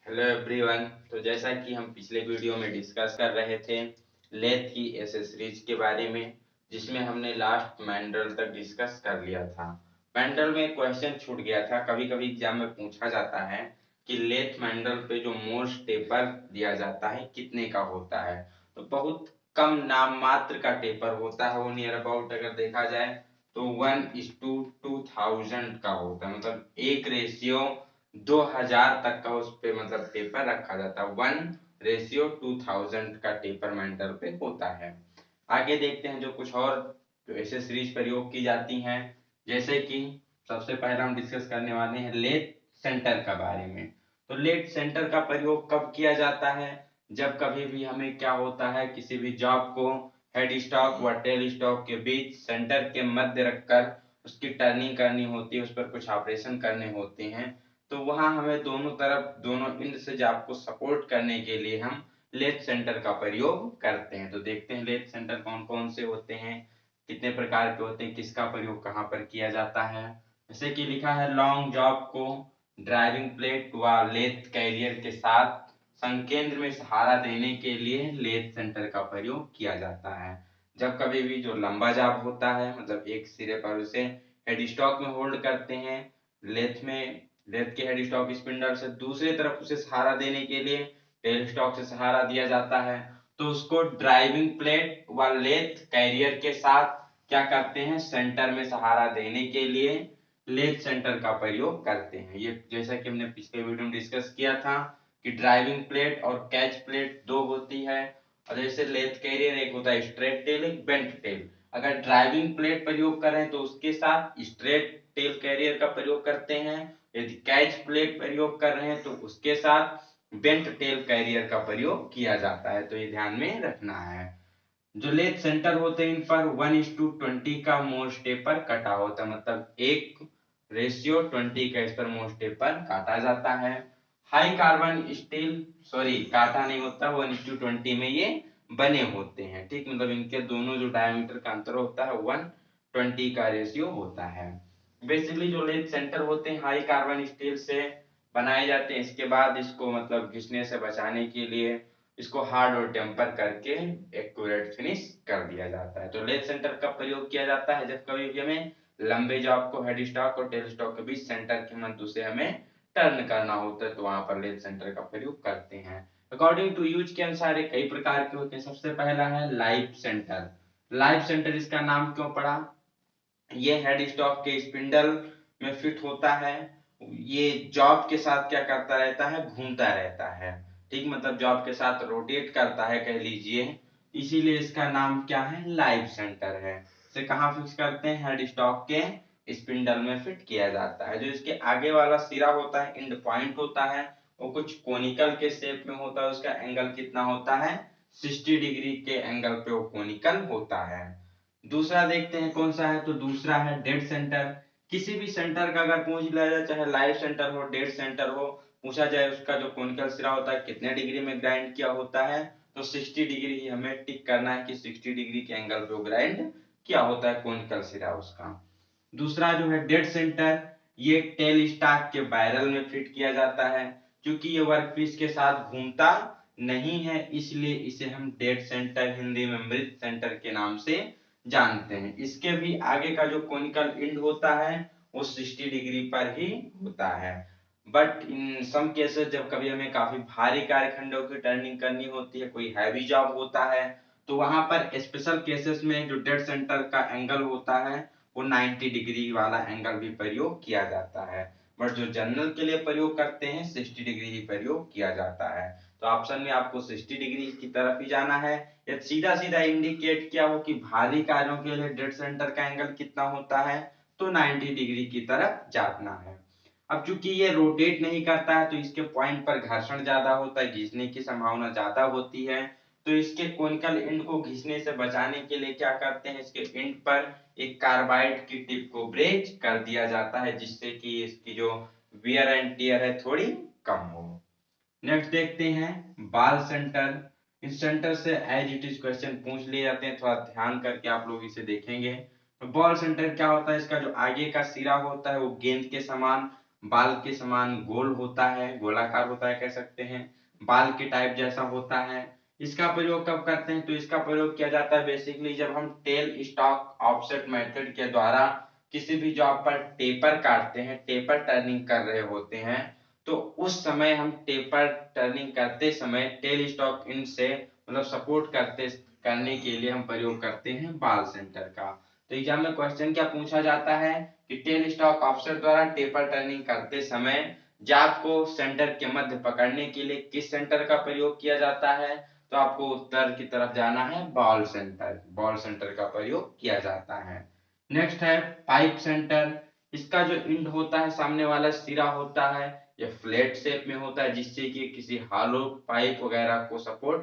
Hello everyone. तो जैसा कि हम पिछले वीडियो में डिस्कस कर रहे थे लेथ की एसेसरीज के बारे में, जिसमें हमने लास्ट मैंडल तक डिस्कस कर लिया था। मैंडल में क्वेश्चन छूट गया था, कभी कभी एग्जाम में पूछा जाता है कि लेथ मैंडल पे जो मोस्ट टेपर दिया जाता है कितने का होता है। तो बहुत कम नाम मात्र का टेपर होता है, वो नियर अबाउट अगर देखा जाए तो 1:2000 का होता है, मतलब 1:2000 तक का उस पे मतलब टेपर रखा जाता है। 1:2000 का टेपर मेंटल पे होता है। आगे देखते हैं जो कुछ और ऐसे सीरीज प्रयोग की जाती हैं, जैसे कि सबसे पहले हम डिस्कस करने वाले हैं लेथ सेंटर का बारे में। तो लेथ सेंटर का प्रयोग कब किया जाता है? जब कभी भी हमें क्या होता है, किसी भी जॉब को हेड स्टॉक व टेल स्टॉक के बीच सेंटर के मध्य रखकर उसकी टर्निंग करनी होती है, उस पर कुछ ऑपरेशन करने होते हैं। तो वहां हमें दोनों तरफ दोनों इंड से जॉब को सपोर्ट करने के लिए हम लेथ सेंटर का प्रयोग करते हैं। तो देखते हैं लेथ सेंटर कौन कौन से होते हैं, कितने प्रकार के होते हैं, किसका प्रयोग कहाँ पर किया जाता है। जैसे कि लिखा है लॉन्ग जॉब को ड्राइविंग प्लेट व लेथ कैरियर के साथ संकेंद्र में सहारा देने के लिए लेथ सेंटर का प्रयोग किया जाता है। जब कभी भी जो लंबा जॉब होता है, मतलब एक सिरे पर उसे हेड स्टॉक में होल्ड करते हैं, लेथ के हेड स्टॉक स्पिंडल से दूसरी तरफ उसे सहारा देने के लिए टेल स्टॉक से सहारा दिया जाता है, तो उसको ड्राइविंग प्लेट व लेथ कैरियर के साथ क्या करते हैं, सेंटर में सहारा देने के लिए लेथ सेंटर का प्रयोग करते हैं। ये जैसा कि हमने पिछले वीडियो में डिस्कस किया था कि ड्राइविंग प्लेट और कैच प्लेट दो होती है, और जैसे लेथ कैरियर एक होता है स्ट्रेट टेल एक बेंट टेल। अगर ड्राइविंग प्लेट प्रयोग करें तो उसके साथ स्ट्रेट टेल कैरियर का प्रयोग करते हैं, यदि कैच प्लेट प्रयोग कर रहे हैं तो उसके साथ बेंट टेल कैरियर का प्रयोग किया जाता है। तो ये ध्यान में रखना है। जो लेथ सेंटर होते हैं इन पर 1:20 का मोस्ट टेपर कटा होता है, मतलब 1:20 का इस पर मोस्ट टेपर काटा जाता है। हाई कार्बन स्टील, सॉरी काटा नहीं होता, 1:20 में ये बने होते हैं, ठीक, मतलब इनके दोनों जो डायमीटर का अंतर होता है 1:20 का रेशियो होता है। बेसिकली जो लेथ सेंटर होते हैं हाई कार्बन स्टील से बनाए जाते हैं, इसके बाद इसको मतलब घिसने से बचाने के लिए इसको हार्ड और टेम्पर करके एक्यूरेट फिनिश कर दिया जाता है। तो लेथ सेंटर का प्रयोग किया जाता है जब कभी भी हमें लंबे जॉब को हेड स्टॉक और टेल स्टॉक के बीच सेंटर के मध्य से हमें टर्न करना होता है, तो वहां पर लेथ सेंटर का प्रयोग करते हैं। अकॉर्डिंग टू यूज के अनुसार ये कई प्रकार के होते हैं। सबसे पहला है लाइफ सेंटर। लाइफ सेंटर इसका नाम क्यों पड़ा? ये हेड स्टॉक के स्पिंडल में फिट होता है, ये जॉब के साथ क्या करता रहता है, घूमता रहता है, ठीक, मतलब जॉब के साथ रोटेट करता है कह लीजिए, इसीलिए इसका नाम क्या है, लाइव सेंटर है। इसे कहाँ फिक्स करते हैं, हेड स्टॉक के स्पिंडल में फिट किया जाता है। जो इसके आगे वाला सिरा होता है, एंड पॉइंट होता है, वो कुछ कोनिकल के शेप में होता है, उसका एंगल कितना होता है, 60 डिग्री के एंगल पे वो कोनिकल होता है। दूसरा देखते हैं कौन सा है, तो दूसरा है डेड सेंटर। किसी भी सेंटर का अगर पूछ लिया जाए, चाहे लाइव सेंटर हो डेड सेंटर हो, पूछा जाए उसका जो कोनिकल सिरा होता है कितने डिग्री में ग्राइंड किया होता है, तो 60 डिग्री ही हमें टिक करना है कि 60 डिग्री के एंगल पे ग्राइंड किया होता है कोनिकल सिरा उसका। दूसरा जो है डेड सेंटर, ये टेल स्टॉक के बैरल में फिट किया जाता है। क्योंकि ये वर्कपीस के साथ घूमता नहीं है, इसलिए इसे हम डेड सेंटर, हिंदी में मृत सेंटर के नाम से जानते हैं। इसके भी आगे का जो कोनिकल एंड होता है वो 60 डिग्री पर ही होता है। बट इन सम केसेस जब कभी हमें काफी भारी कार्यखंडों की टर्निंग करनी होती है, कोई हैवी जॉब होता है, तो वहां पर स्पेशल केसेस में जो डेड सेंटर का एंगल होता है वो 90 डिग्री वाला एंगल भी प्रयोग किया जाता है। बट जो जनरल के लिए प्रयोग करते हैं 60 डिग्री ही प्रयोग किया जाता है। तो ऑप्शन में आपको 60 डिग्री की तरफ ही जाना है, या सीधा सीधा इंडिकेट किया हो कि भारी कार्यों के लिए डेड सेंटर का एंगल कितना होता है, तो 90 डिग्री की तरफ जाना है। अब चूंकि ये रोटेट नहीं करता है तो इसके पॉइंट पर घर्षण ज्यादा होता है, घिसने की संभावना ज्यादा होती है, तो इसके कोनिकल एंड को घिसने से बचाने के लिए क्या करते हैं, इसके एंड पर एक कार्बाइड की टिप को ब्रेक कर दिया जाता है, जिससे कि इसकी जो वियर एंड टियर है थोड़ी कम हो। नेक्स्ट देखते हैं बाल सेंटर। इस सेंटर से एज इट इज क्वेश्चन पूछ लिए जाते हैं, थोड़ा ध्यान करके आप लोग इसे देखेंगे। तो बॉल सेंटर क्या होता है, इसका जो आगे का सिरा होता है वो गेंद के समान बाल के समान गोल होता है, गोलाकार होता है कह सकते हैं, बाल के टाइप जैसा होता है। इसका प्रयोग कब करते हैं? तो इसका प्रयोग किया जाता है बेसिकली जब हम टेल स्टॉक ऑफसेट मेथड के द्वारा किसी भी जॉब पर टेपर काटते हैं, टेपर टर्निंग कर रहे होते हैं, तो उस समय हम टेपर टर्निंग करते समय टेल स्टॉक इन से मतलब सपोर्ट करने के लिए हम प्रयोग करते हैं बाल सेंटर का। तो एग्जाम में क्वेश्चन क्या पूछा जाता है कि टेल स्टॉक ऑफसेट द्वारा टेपर टर्निंग करते समय जाप को सेंटर के मध्य पकड़ने के लिए किस सेंटर का प्रयोग किया जाता है? तो आपको उत्तर की तरफ जाना है, बॉल सेंटर, बॉल सेंटर का प्रयोग किया जाता है। नेक्स्ट है पाइप सेंटर। इसका जो इंड होता है, सामने वाला सिरा होता है, ये फ्लैट शेप में होता है जिससे कि किसी हॉलो पाइप वगैरह को सपोर्ट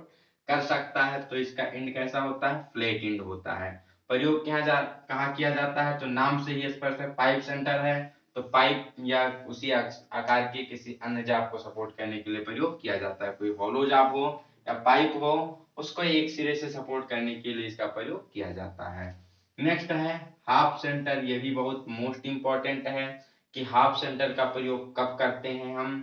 कर सकता है। तो इसका इंड कैसा होता है? फ्लैट इंड होता है। प्रयोग कहाँ किया जाता है? तो नाम से ही स्पष्ट है, पाइप सेंटर है, तो पाइप या उसी आकार के किसी अन्य जाप को सपोर्ट करने के लिए प्रयोग किया जाता है। कोई हॉलो जाप हो या पाइप हो, उसको एक सिरे से सपोर्ट करने के लिए इसका प्रयोग किया जाता है। नेक्स्ट है हाफ सेंटर। ये भी बहुत मोस्ट इंपॉर्टेंट है कि हाफ सेंटर का प्रयोग कब करते हैं हम?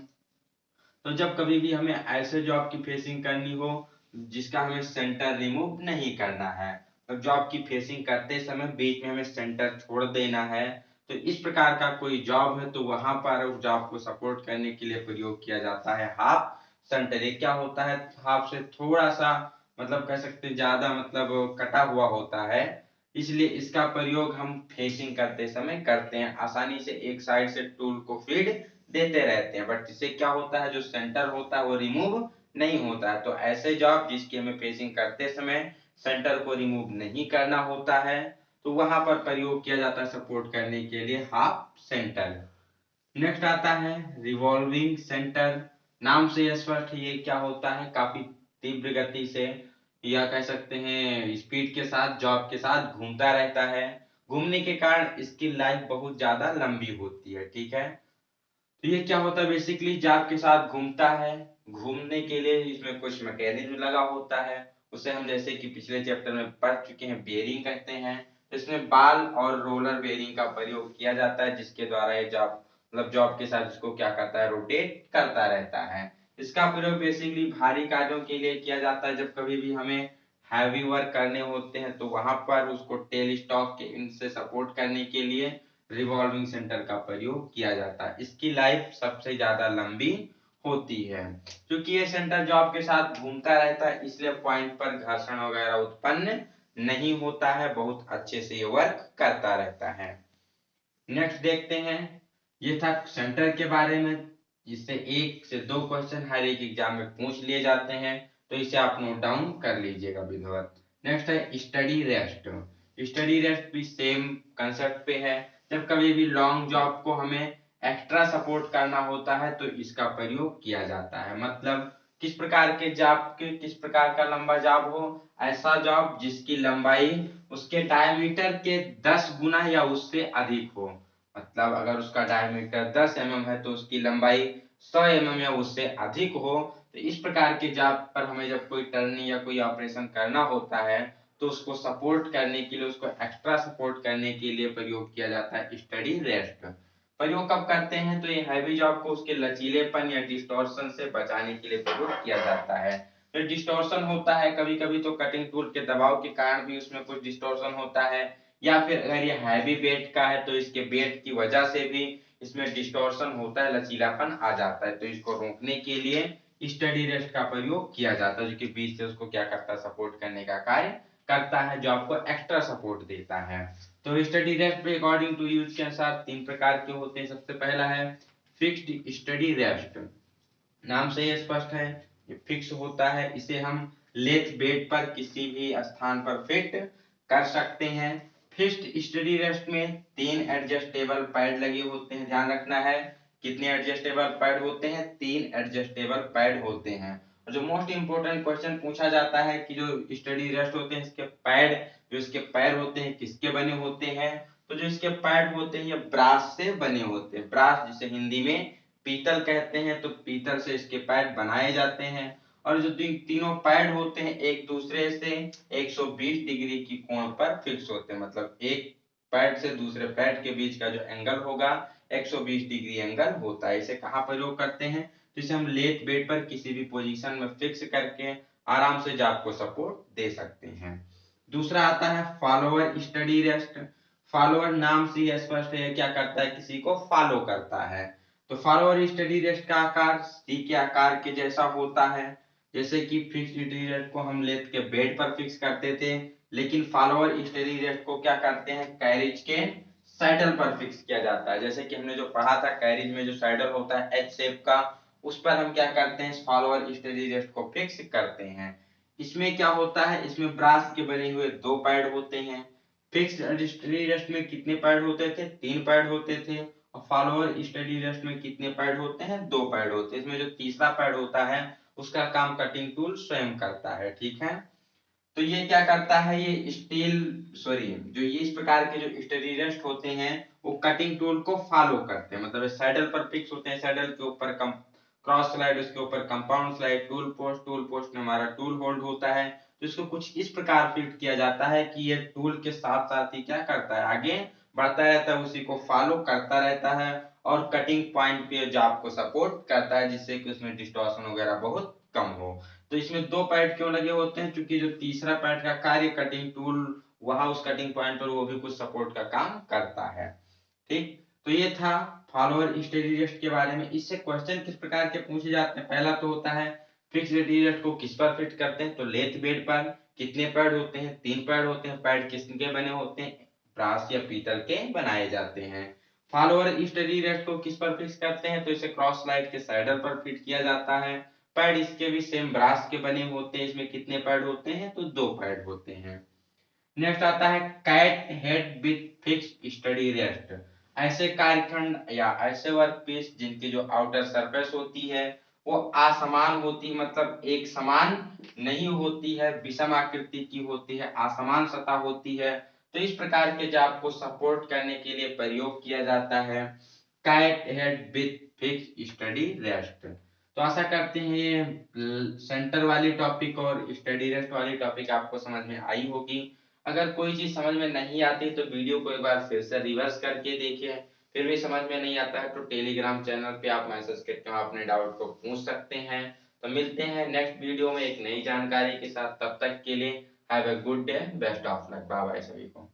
तो जब कभी भी हमें ऐसे जॉब की फेसिंग करनी हो जिसका हमें सेंटर रिमूव नहीं करना है, तो जॉब की फेसिंग करते समय बीच में हमें सेंटर छोड़ देना है, तो इस प्रकार का कोई जॉब है तो वहां पर उस जॉब को सपोर्ट करने के लिए प्रयोग किया जाता है हाफ सेंटर। ये क्या होता है? हाफ से थोड़ा सा मतलब कह सकते हैं ज्यादा मतलब कटा हुआ होता है, इसलिए इसका प्रयोग हम फेसिंग करते समय करते हैं। आसानी से एक साइड से टूल को फीड देते रहते हैं, बट इससे क्या होता है, जो सेंटर होता है वो रिमूव नहीं होता है। तो ऐसे जॉब जिसकी हमें फेसिंग करते समय सेंटर को रिमूव नहीं करना होता है, तो वहां पर प्रयोग किया जाता है सपोर्ट करने के लिए हाफ सेंटर। नेक्स्ट आता है रिवॉल्विंग सेंटर। नाम से स्पष्ट है ये क्या होता है, काफी तीव्र गति से या कह सकते हैं स्पीड के साथ जॉब के साथ घूमता रहता है। घूमने के कारण इसकी लाइफ बहुत ज्यादा लंबी होती है, ठीक है। तो ये क्या होता है, बेसिकली जाप के साथ घूमता है। घूमने के लिए इसमें कुछ मैकेनिज्म लगा होता है, उसे हम जैसे कि पिछले चैप्टर में पढ़ चुके हैं, बेरिंग कहते हैं। इसमें बाल और रोलर बेरिंग का प्रयोग किया जाता है जिसके द्वारा ये जॉब मतलब जॉब के साथ इसको क्या करता है, रोटेट करता रहता है। इसका प्रयोग बेसिकली भारी कार्यों के लिए किया जाता है। जब कभी भी हमें हैवी वर्क करने होते हैं तो वहां पर उसको टेल स्टॉक के इनसे सपोर्ट करने के लिए रिवॉल्विंग सेंटर का प्रयोग किया जाता है। इसकी लाइफ सबसे ज्यादा लंबी होती है। क्योंकि ये सेंटर जॉब के साथ घूमता रहता है इसलिए पॉइंट पर घर्षण वगैरह उत्पन्न नहीं होता है, बहुत अच्छे से ये वर्क करता रहता है। नेक्स्ट देखते हैं, ये था सेंटर के बारे में, जिससे 1 से 2 क्वेश्चन हर एक एग्जाम में पूछ लिए जाते हैं, तो इसे आप नोट डाउन कर लीजिएगा विधिवत। नेक्स्ट है स्टडी रेस्ट। स्टडी रेस्ट भी सेम कंसेप्ट पे है। जब कभी भी लॉन्ग जॉब को हमें एक्स्ट्रा सपोर्ट करना होता है तो इसका प्रयोग किया जाता है। मतलब किस प्रकार के जॉब के किस प्रकार का लंबा जॉब हो, ऐसा जॉब जिसकी लंबाई उसके डायमीटर के 10 गुना या उससे अधिक हो। मतलब अगर उसका डायमीटर 10 है तो उसकी लंबाई 100 या उससे अधिक हो। तो इस प्रकार के जॉब पर हमें जब कोई टर्निंग या कोई ऑपरेशन करना होता है तो उसको सपोर्ट करने के लिए, उसको एक्स्ट्रा सपोर्ट करने के लिए प्रयोग किया जाता है स्टडी रेस्ट। प्रयोग कब करते हैं? तो ये हैवी जॉब को उसके लचीलेपन या डिस्टॉर्शन से बचाने के लिए प्रयोग किया जाता है। तो डिस्टॉर्शन होता है कभी कभी तो कटिंग टूल के दबाव के कारण भी उसमें कुछ डिस्टॉर्शन होता है, या फिर अगर ये हैवी वेट का है तो इसके वेट की वजह से भी इसमें डिस्टॉर्शन होता है, लचीलापन आ जाता है। तो इसको रोकने के लिए स्टडी रेस्ट का प्रयोग किया जाता है, जो कि बीच से उसको क्या करता है, सपोर्ट करने का कार्य करता है, जो आपको एक्स्ट्रा सपोर्ट देता है। तो स्टडी रेस्ट पे अकॉर्डिंग टू यूज के अनुसार 3 प्रकार के होते हैं। सबसे पहला है फिक्स्ड स्टडी रेस्ट। नाम से ये स्पष्ट है, ये फिक्स होता है, इसे हम लेथ बेड पर किसी भी स्थान पर फिट कर सकते हैं। फिक्स्ड स्टडी रेस्ट में 3 एडजस्टेबल पैड लगे होते हैं, ध्यान रखना है। कितने एडजस्टेबल पैड होते हैं? 3 एडजस्टेबल पैड होते हैं। और जो मोस्ट इंपोर्टेंट क्वेश्चन पूछा जाता है कि जो स्टडी रेस्ट होते हैं इसके पैड, जो इसके पैर होते हैं किसके बने होते हैं? तो जो इसके पैड होते हैं ये ब्रास से बने होते हैं। ब्रास जिसे हिंदी में पीतल कहते हैं, तो पीतल से इसके पैड बनाए जाते हैं। और जो तीनों पैड होते हैं एक दूसरे से 120 डिग्री की कोण पर फिक्स होते हैं। मतलब एक पैड से दूसरे पैड के बीच का जो एंगल होगा 120 डिग्री एंगल होता है। इसे कहाँ प्रयोग करते हैं? तो इसे हम लेट बेड पर किसी भी पोजीशन में फिक्स करके आराम से जाप को सपोर्ट दे सकते हैं। दूसरा आता है फॉलोअर स्टडी रेस्ट। फॉलोअर नाम से ही स्पष्ट है, क्या करता है? किसी को फॉलो करता है। तो फॉलोअर स्टडी रेस्ट का आकार सी के आकार के जैसा होता है। जैसे कि फिक्स स्टडी रेस्ट को हम लेट के बेड पर फिक्स करते थे, लेकिन फॉलोअर स्टडी रेस्ट को क्या करते हैं? कैरिज के सैडल पर फिक्स किया जाता है। जैसे कि हमने जो पढ़ा था, कैरिज में जो सैडल होता है एच शेप का, उस पर हम क्या करते हैं? फॉलोअर स्टडी रेस्ट को फिक्स करते हैं। इसमें क्या होता है? इसमें ब्रास के बने हुए 2 पैड होते हैं। फिक्स स्टडी रेस्ट में कितने पैड होते थे? 3 पैड होते थे। और फॉलोअर स्टडी रेस्ट में कितने पैड होते हैं? 2 पैड होते हैं। इसमें जो तीसरा पैड होता है उसका काम कटिंग टूल स्वयं करता है। ठीक है, तो ये क्या करता है? ये स्टील सॉरी जो ये इस प्रकार के जो स्टडी रेस्ट होते हैं वो कटिंग टूल को फॉलो करते हैं। मतलब सैडल पर फिक्स होते हैं, सैडल के ऊपर क्रॉस स्लाइड, उसके ऊपर कंपाउंड स्लाइड, टूल पोस्ट में हमारा टूल होल्ड होता है। तो इसको कुछ इस प्रकार फिट किया जाता है कि ये टूल के साथ साथ ही क्या करता है? आगे बढ़ता रहता है, उसी को फॉलो करता रहता है और कटिंग पॉइंट पे जाब को सपोर्ट करता है, जिससे कि उसमें डिस्टॉर्शन वगैरह बहुत कम हो। तो इसमें 2 पैड क्यों लगे होते हैं? क्योंकि जो तीसरा पैड का कार्य कटिंग टूल वहां उस कटिंग पॉइंट पर वो भी कुछ सपोर्ट का काम करता है। ठीक, तो ये था फॉलोअर स्टडी रेस्ट के बारे में। इससे क्वेश्चन किस प्रकार के पूछे जाते हैं? पहला तो होता है फिक्स स्टडी रेस्ट को किस पर फिट करते हैं? तो लेथ बेड पर। कितने पैड होते हैं? 3 पैड होते हैं। पैड किसके बने होते हैं? ब्रास या पीतल के बनाए जाते हैं। फॉलोअर स्टडी रेस्ट को किस पर फिक्स करते हैं? तो इसे क्रॉस स्लाइड के सैडल पर फिट किया जाता है। पैड इसके भी सेम ब्रास के बने होते हैं। इसमें कितने पैड होते हैं? तो 2 पैड होते हैं। नेक्स्ट आता है cat head with fixed steady rest. ऐसे कार्यखंड या ऐसे वर्क पीस जिनकी जो आउटर सरफेस होती है वो असमान होती है, मतलब एक समान नहीं होती है, विषम आकृति की होती है, असमान सतह होती है। तो इस प्रकार के जाप को सपोर्ट करने के लिए प्रयोग किया जाता है cat head with fixed steady rest. तो आशा करते हैं ये सेंटर वाली टॉपिक और स्टडी रेस्ट वाली टॉपिक आपको समझ में आई होगी। अगर कोई चीज समझ में नहीं आती तो वीडियो को एक बार फिर से रिवर्स करके देखिए। फिर भी समझ में नहीं आता है तो टेलीग्राम चैनल पे आप मैसेज करके अपने डाउट को पूछ सकते हैं। तो मिलते हैं नेक्स्ट वीडियो में एक नई जानकारी के साथ। तब तक के लिए have a good day, best of luck, bye bye सभी को।